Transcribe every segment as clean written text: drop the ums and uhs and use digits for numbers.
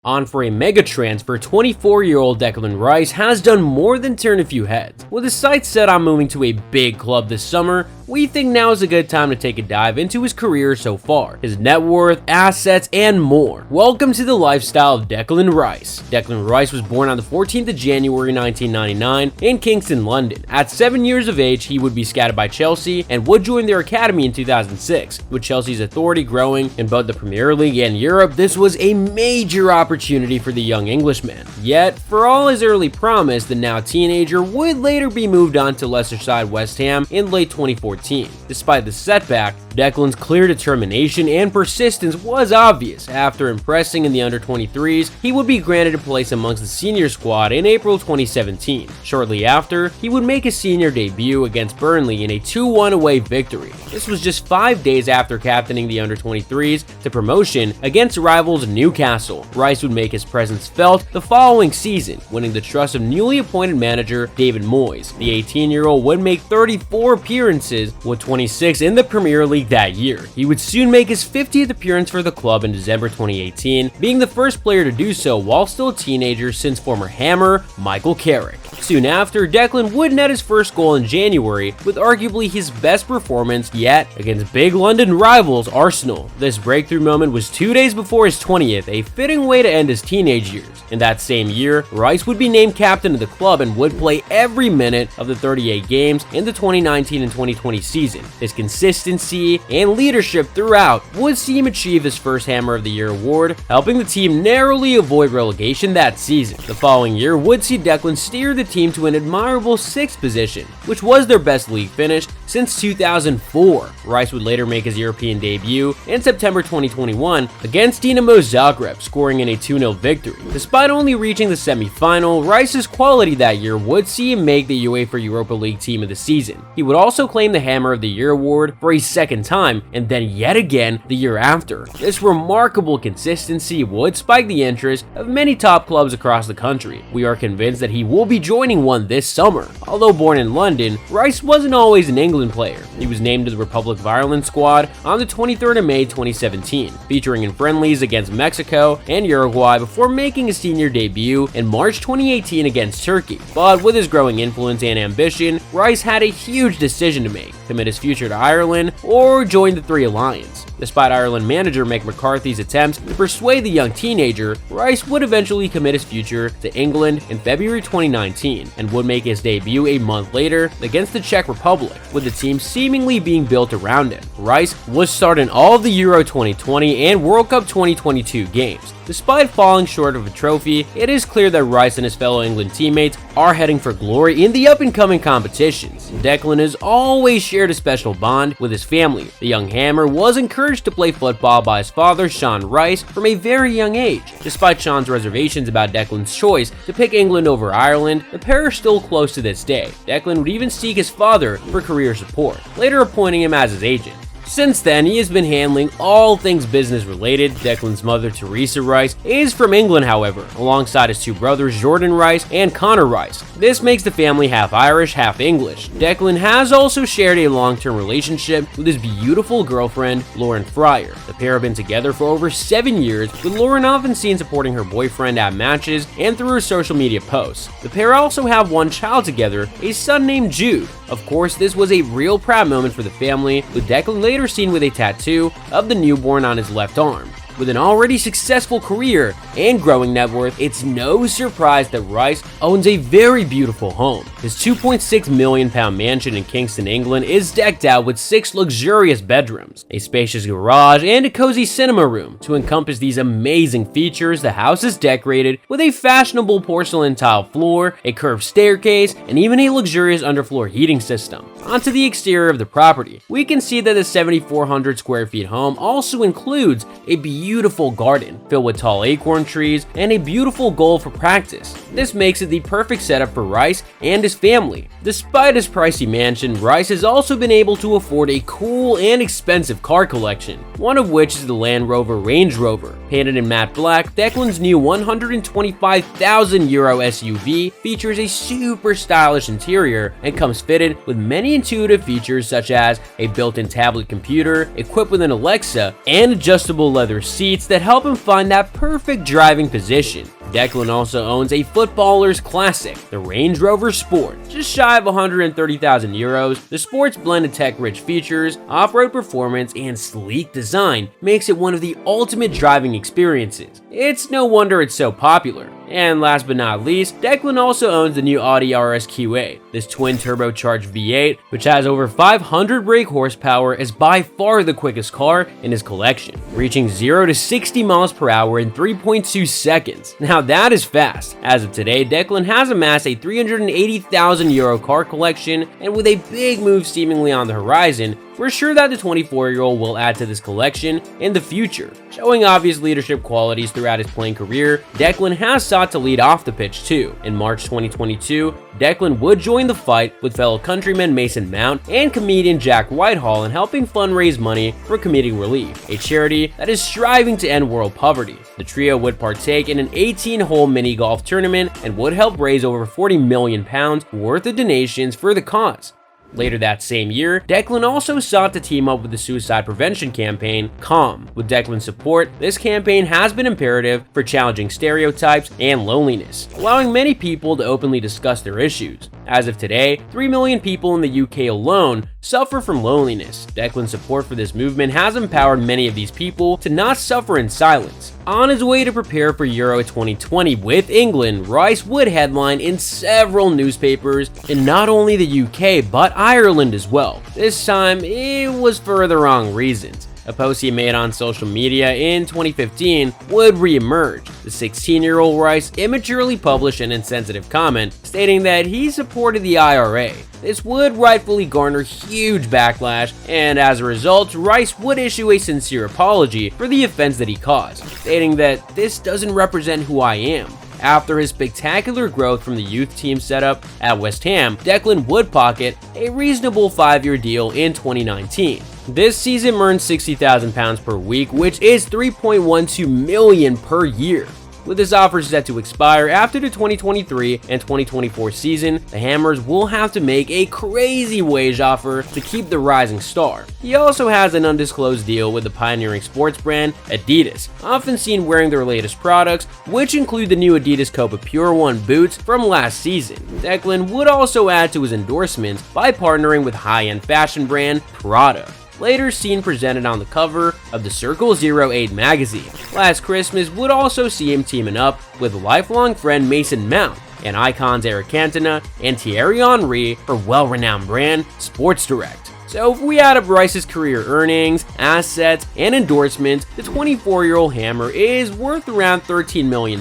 On for a mega transfer, 24-year-old Declan Rice has done more than turn a few heads. With his sights set on moving to a big club this summer, we think now is a good time to take a dive into his career so far, his net worth, assets, and more. Welcome to the lifestyle of Declan Rice. Declan Rice was born on the 14th of January 1999 in Kingston, London. At 7 years of age, he would be scouted by Chelsea and would join their academy in 2006. With Chelsea's authority growing in both the Premier League and Europe, this was a major opportunity for the young Englishman. Yet, for all his early promise, the now teenager would later be moved on to lesser side West Ham in late 2014. Despite the setback, Declan's clear determination and persistence was obvious. After impressing in the under-23s, he would be granted a place amongst the senior squad in April 2017. Shortly after, he would make his senior debut against Burnley in a 2-1 away victory. This was just 5 days after captaining the under-23s to promotion against rivals Newcastle. Rice would make his presence felt the following season, winning the trust of newly appointed manager David Moyes. The 18-year-old would make 34 appearances, with 26 in the Premier League that year. He would soon make his 50th appearance for the club in December 2018, being the first player to do so while still a teenager since former Hammer Michael Carrick. Soon after, Declan would net his first goal in January, with arguably his best performance yet against big London rivals Arsenal. This breakthrough moment was 2 days before his 20th, a fitting way to end his teenage years. In that same year, Rice would be named captain of the club and would play every minute of the 38 games in the 2019 and 2020 season. His consistency and leadership throughout would see him achieve his first Hammer of the Year award, helping the team narrowly avoid relegation that season. The following year would see Declan steer the team to an admirable 6th position, which was their best league finish since 2004. Rice would later make his European debut in September 2021 against Dinamo Zagreb, scoring in a 2-0 victory. Despite only reaching the semi-final, Rice's quality that year would see him make the UEFA Europa League Team of the Season. He would also claim the Hammer of the Year award for a second time, and then yet again the year after. This remarkable consistency would spike the interest of many top clubs across the country. We are convinced that he will be joining one this summer. Although born in London, Rice wasn't always an England player. He was named to the Republic of Ireland squad on the 23rd of May 2017, featuring in friendlies against Mexico and Uruguay before making his senior debut in March 2018 against Turkey. But with his growing influence and ambition, Rice had a huge decision to make: commit his future to Ireland or join the Three Alliance. Despite Ireland manager Mick McCarthy's attempts to persuade the young teenager, Rice would eventually commit his future to England in February 2019 and would make his debut a month later against the Czech Republic, with the team seemingly being built around him. Rice was starting all of the Euro 2020 and World Cup 2022 games. Despite falling short of a trophy, it is clear that Rice and his fellow England teammates are heading for glory in the up-and-coming competitions. Declan has always shared a special bond with his family. The young Hammer was encouraged to play football by his father, Sean Rice, from a very young age. Despite Sean's reservations about Declan's choice to pick England over Ireland, the pair are still close to this day. Declan would even seek his father for career support, later appointing him as his agent. Since then, he has been handling all things business related. Declan's mother, Teresa Rice, is from England, however, alongside his two brothers, Jordan Rice and Connor Rice. This makes the family half Irish, half English. Declan has also shared a long-term relationship with his beautiful girlfriend, Lauren Fryer. The pair have been together for over 7 years, with Lauren often seen supporting her boyfriend at matches and through her social media posts. The pair also have one child together, a son named Jude. Of course, this was a real proud moment for the family, with Declan later seen with a tattoo of the newborn on his left arm. With an already successful career and growing net worth, it's no surprise that Rice owns a very beautiful home. His £2.6 million mansion in Kingston, England is decked out with 6 luxurious bedrooms, a spacious garage, and a cozy cinema room. To encompass these amazing features, the house is decorated with a fashionable porcelain tile floor, a curved staircase, and even a luxurious underfloor heating system. Onto the exterior of the property, we can see that the 7,400 square feet home also includes a beautiful garden filled with tall acorn trees and a beautiful goal for practice. This makes it the perfect setup for Rice and his family. Despite his pricey mansion, Rice has also been able to afford a cool and expensive car collection, one of which is the Land Rover Range Rover. Painted in matte black, Declan's new €125,000 SUV features a super stylish interior and comes fitted with many intuitive features such as a built-in tablet computer equipped with an Alexa and adjustable leather seats that help him find that perfect driving position. Declan also owns a footballer's classic, the Range Rover Sport. Just shy of 130,000 euros, the Sport's blend of tech-rich features, off-road performance, and sleek design makes it one of the ultimate driving experiences. It's no wonder it's so popular. And last but not least, Declan also owns the new Audi RS Q8. This twin-turbocharged V8, which has over 500 brake horsepower, is by far the quickest car in his collection, reaching 0 to 60 miles per hour in 3.2 seconds. Now that is fast. As of today, Declan has amassed a 380,000 euro car collection, and with a big move seemingly on the horizon, we're sure that the 24-year-old will add to this collection in the future. Showing obvious leadership qualities throughout his playing career, Declan has sought to lead off the pitch too. In March 2022, Declan would join the fight with fellow countryman Mason Mount and comedian Jack Whitehall in helping fundraise money for Comedic Relief, a charity that is striving to end world poverty. The trio would partake in an 18-hole mini golf tournament and would help raise over £40 million worth of donations for the cause. Later that same year, Declan also sought to team up with the suicide prevention campaign, CALM. With Declan's support, this campaign has been imperative for challenging stereotypes and loneliness, allowing many people to openly discuss their issues. As of today, 3 million people in the UK alone suffer from loneliness. Declan's support for this movement has empowered many of these people to not suffer in silence. On his way to prepare for Euro 2020 with England, Rice would headline in several newspapers in not only the UK but Ireland as well. This time, it was for the wrong reasons. A post he made on social media in 2015 would re-emerge. The 16-year-old Rice immaturely published an insensitive comment stating that he supported the IRA. This would rightfully garner huge backlash, and as a result, Rice would issue a sincere apology for the offense that he caused, stating that this doesn't represent who I am. After his spectacular growth from the youth team setup at West Ham, Declan would pocket a reasonable 5-year deal in 2019. This season earned £60,000 per week, which is $3.12 million per year. With this offer set to expire after the 2023 and 2024 season, the Hammers will have to make a crazy wage offer to keep the rising star. He also has an undisclosed deal with the pioneering sports brand Adidas, often seen wearing their latest products, which include the new Adidas Copa Pure One boots from last season. Declan would also add to his endorsements by partnering with high-end fashion brand Prada, later seen presented on the cover of the Circle 08 magazine. Last Christmas would also see him teaming up with lifelong friend Mason Mount and icons Eric Cantona and Thierry Henry for well-renowned brand Sports Direct. So if we add up Rice's career earnings, assets, and endorsements, the 24-year-old Hammer is worth around £13 million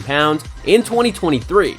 in 2023.